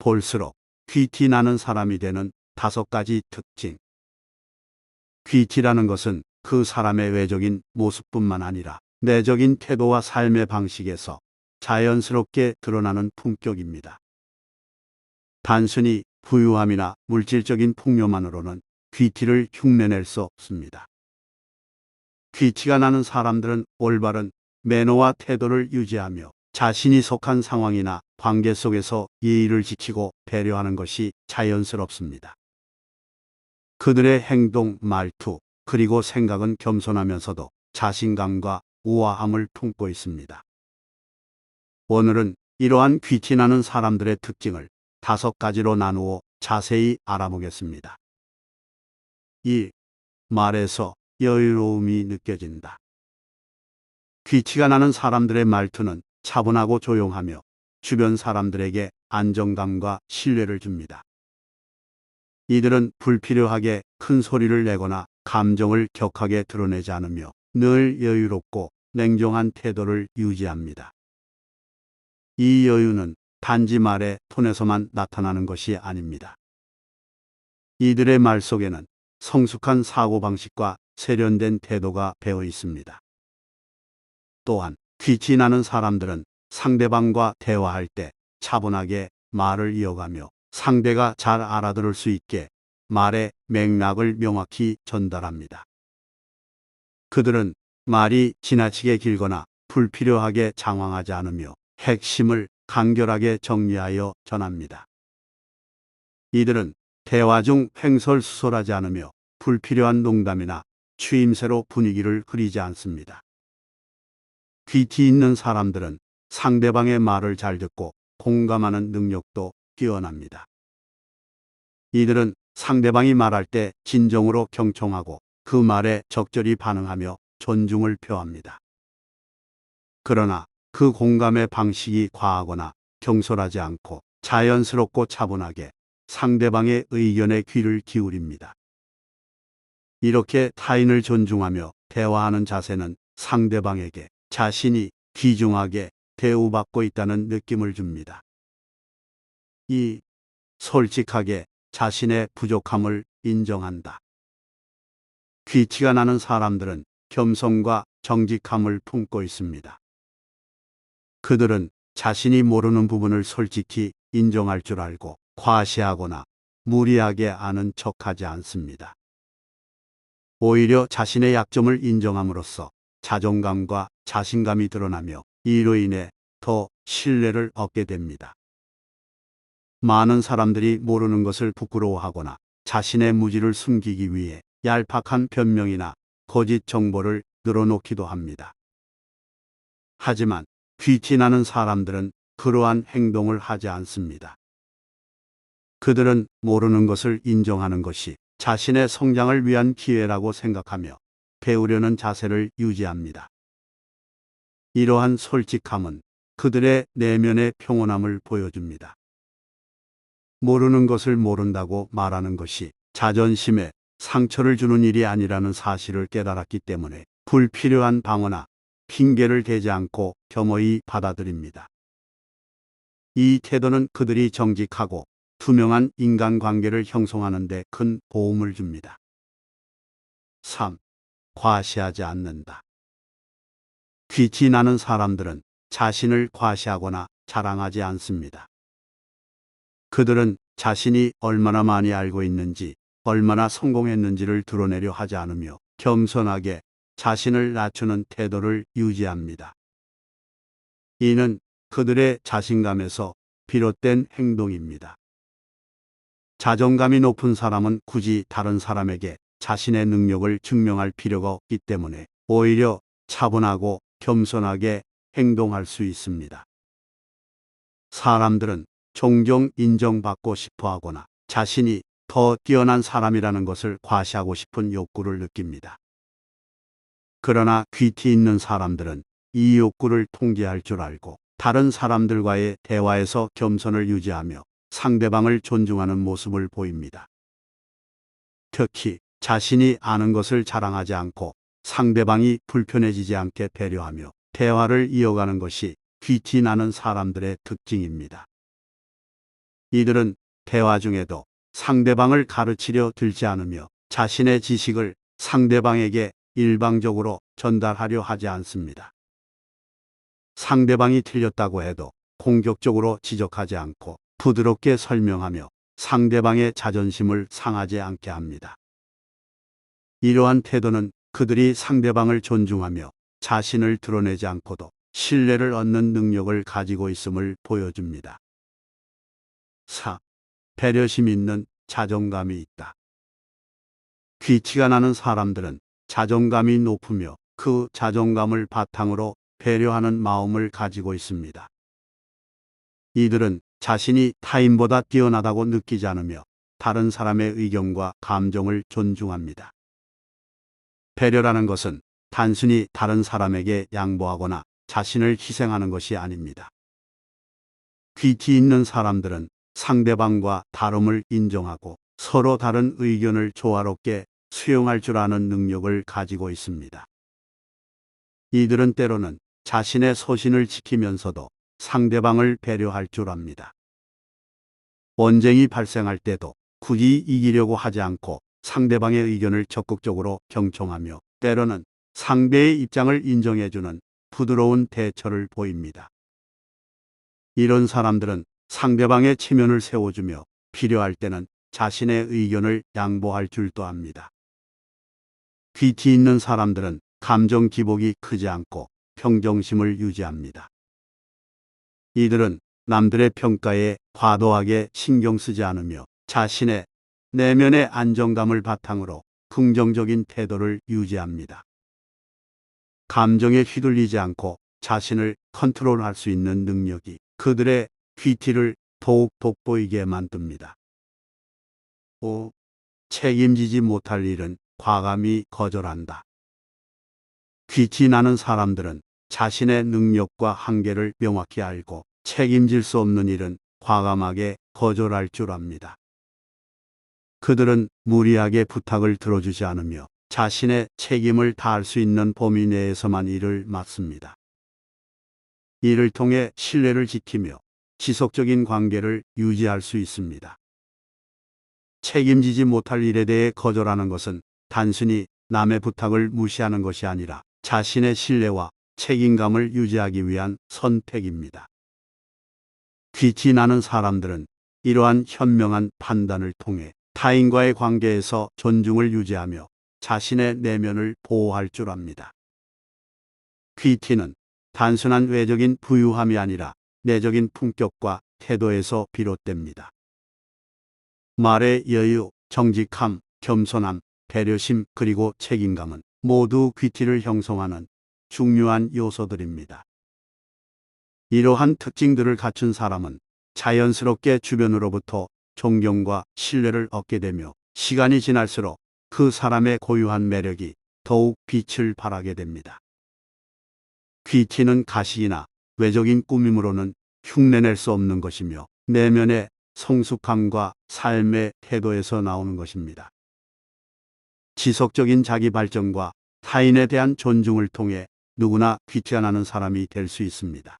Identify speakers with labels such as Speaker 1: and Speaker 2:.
Speaker 1: 볼수록 귀티 나는 사람이 되는 5가지 특징. 귀티라는 것은 그 사람의 외적인 모습뿐만 아니라 내적인 태도와 삶의 방식에서 자연스럽게 드러나는 품격입니다. 단순히 부유함이나 물질적인 풍요만으로는 귀티를 흉내낼 수 없습니다. 귀티가 나는 사람들은 올바른 매너와 태도를 유지하며 자신이 속한 상황이나 관계 속에서 예의를 지키고 배려하는 것이 자연스럽습니다. 그들의 행동, 말투, 그리고 생각은 겸손하면서도 자신감과 우아함을 품고 있습니다. 오늘은 이러한 귀티나는 사람들의 특징을 5가지로 나누어 자세히 알아보겠습니다. 1. 말에서 여유로움이 느껴진다. 귀티가 나는 사람들의 말투는 차분하고 조용하며 주변 사람들에게 안정감과 신뢰를 줍니다. 이들은 불필요하게 큰 소리를 내거나 감정을 격하게 드러내지 않으며 늘 여유롭고 냉정한 태도를 유지합니다. 이 여유는 단지 말의 톤에서만 나타나는 것이 아닙니다. 이들의 말 속에는 성숙한 사고방식과 세련된 태도가 배어 있습니다. 또한 귀티 나는 사람들은 상대방과 대화할 때 차분하게 말을 이어가며 상대가 잘 알아들을 수 있게 말의 맥락을 명확히 전달합니다. 그들은 말이 지나치게 길거나 불필요하게 장황하지 않으며 핵심을 간결하게 정리하여 전합니다. 이들은 대화 중 횡설수설하지 않으며 불필요한 농담이나 추임새로 분위기를 흐리지 않습니다. 귀티 있는 사람들은 상대방의 말을 잘 듣고 공감하는 능력도 뛰어납니다. 이들은 상대방이 말할 때 진정으로 경청하고 그 말에 적절히 반응하며 존중을 표합니다. 그러나 그 공감의 방식이 과하거나 경솔하지 않고 자연스럽고 차분하게 상대방의 의견에 귀를 기울입니다. 이렇게 타인을 존중하며 대화하는 자세는 상대방에게 자신이 귀중하게 대우받고 있다는 느낌을 줍니다. 2. 솔직하게 자신의 부족함을 인정한다. 귀티가 나는 사람들은 겸손과 정직함을 품고 있습니다. 그들은 자신이 모르는 부분을 솔직히 인정할 줄 알고 과시하거나 무리하게 아는 척하지 않습니다. 오히려 자신의 약점을 인정함으로써 자존감과 자신감이 드러나며 이로 인해 더 신뢰를 얻게 됩니다. 많은 사람들이 모르는 것을 부끄러워하거나 자신의 무지를 숨기기 위해 얄팍한 변명이나 거짓 정보를 늘어놓기도 합니다. 하지만 귀티 나는 사람들은 그러한 행동을 하지 않습니다. 그들은 모르는 것을 인정하는 것이 자신의 성장을 위한 기회라고 생각하며 배우려는 자세를 유지합니다. 이러한 솔직함은 그들의 내면의 평온함을 보여줍니다. 모르는 것을 모른다고 말하는 것이 자존심에 상처를 주는 일이 아니라는 사실을 깨달았기 때문에 불필요한 방어나 핑계를 대지 않고 겸허히 받아들입니다. 이 태도는 그들이 정직하고 투명한 인간관계를 형성하는 데 큰 도움을 줍니다. 3. 과시하지 않는다. 귀티 나는 사람들은 자신을 과시하거나 자랑하지 않습니다. 그들은 자신이 얼마나 많이 알고 있는지, 얼마나 성공했는지를 드러내려 하지 않으며 겸손하게 자신을 낮추는 태도를 유지합니다. 이는 그들의 자신감에서 비롯된 행동입니다. 자존감이 높은 사람은 굳이 다른 사람에게 자신의 능력을 증명할 필요가 없기 때문에 오히려 차분하고 겸손하게 행동할 수 있습니다. 사람들은 종종 인정받고 싶어 하거나 자신이 더 뛰어난 사람이라는 것을 과시하고 싶은 욕구를 느낍니다. 그러나 귀티 있는 사람들은 이 욕구를 통제할 줄 알고 다른 사람들과의 대화에서 겸손을 유지하며 상대방을 존중하는 모습을 보입니다. 특히 자신이 아는 것을 자랑하지 않고 상대방이 불편해지지 않게 배려하며 대화를 이어가는 것이 귀티 나는 사람들의 특징입니다. 이들은 대화 중에도 상대방을 가르치려 들지 않으며 자신의 지식을 상대방에게 일방적으로 전달하려 하지 않습니다. 상대방이 틀렸다고 해도 공격적으로 지적하지 않고 부드럽게 설명하며 상대방의 자존심을 상하지 않게 합니다. 이러한 태도는 그들이 상대방을 존중하며 자신을 드러내지 않고도 신뢰를 얻는 능력을 가지고 있음을 보여줍니다. 4. 배려심 있는 자존감이 있다. 귀티가 나는 사람들은 자존감이 높으며 그 자존감을 바탕으로 배려하는 마음을 가지고 있습니다. 이들은 자신이 타인보다 뛰어나다고 느끼지 않으며 다른 사람의 의견과 감정을 존중합니다. 배려라는 것은 단순히 다른 사람에게 양보하거나 자신을 희생하는 것이 아닙니다. 귀티 있는 사람들은 상대방과 다름을 인정하고 서로 다른 의견을 조화롭게 수용할 줄 아는 능력을 가지고 있습니다. 이들은 때로는 자신의 소신을 지키면서도 상대방을 배려할 줄 압니다. 언쟁이 발생할 때도 굳이 이기려고 하지 않고 상대방의 의견을 적극적으로 경청하며 때로는 상대의 입장을 인정해주는 부드러운 대처를 보입니다. 이런 사람들은 상대방의 체면을 세워주며 필요할 때는 자신의 의견을 양보할 줄도 압니다. 귀티 있는 사람들은 감정 기복이 크지 않고 평정심을 유지합니다. 이들은 남들의 평가에 과도하게 신경 쓰지 않으며 자신의 내면의 안정감을 바탕으로 긍정적인 태도를 유지합니다. 감정에 휘둘리지 않고 자신을 컨트롤할 수 있는 능력이 그들의 귀티를 더욱 돋보이게 만듭니다. 5. 책임지지 못할 일은 과감히 거절한다. 귀티 나는 사람들은 자신의 능력과 한계를 명확히 알고 책임질 수 없는 일은 과감하게 거절할 줄 압니다. 그들은 무리하게 부탁을 들어주지 않으며 자신의 책임을 다할 수 있는 범위 내에서만 일을 맡습니다. 이를 통해 신뢰를 지키며 지속적인 관계를 유지할 수 있습니다. 책임지지 못할 일에 대해 거절하는 것은 단순히 남의 부탁을 무시하는 것이 아니라 자신의 신뢰와 책임감을 유지하기 위한 선택입니다. 귀티 나는 사람들은 이러한 현명한 판단을 통해 타인과의 관계에서 존중을 유지하며 자신의 내면을 보호할 줄 압니다. 귀티는 단순한 외적인 부유함이 아니라 내적인 품격과 태도에서 비롯됩니다. 말의 여유, 정직함, 겸손함, 배려심 그리고 책임감은 모두 귀티를 형성하는 중요한 요소들입니다. 이러한 특징들을 갖춘 사람은 자연스럽게 주변으로부터 존경과 신뢰를 얻게 되며 시간이 지날수록 그 사람의 고유한 매력이 더욱 빛을 발하게 됩니다. 귀티는 가식이나 외적인 꾸밈으로는 흉내낼 수 없는 것이며 내면의 성숙함과 삶의 태도에서 나오는 것입니다. 지속적인 자기 발전과 타인에 대한 존중을 통해 누구나 귀티가 나는 사람이 될 수 있습니다.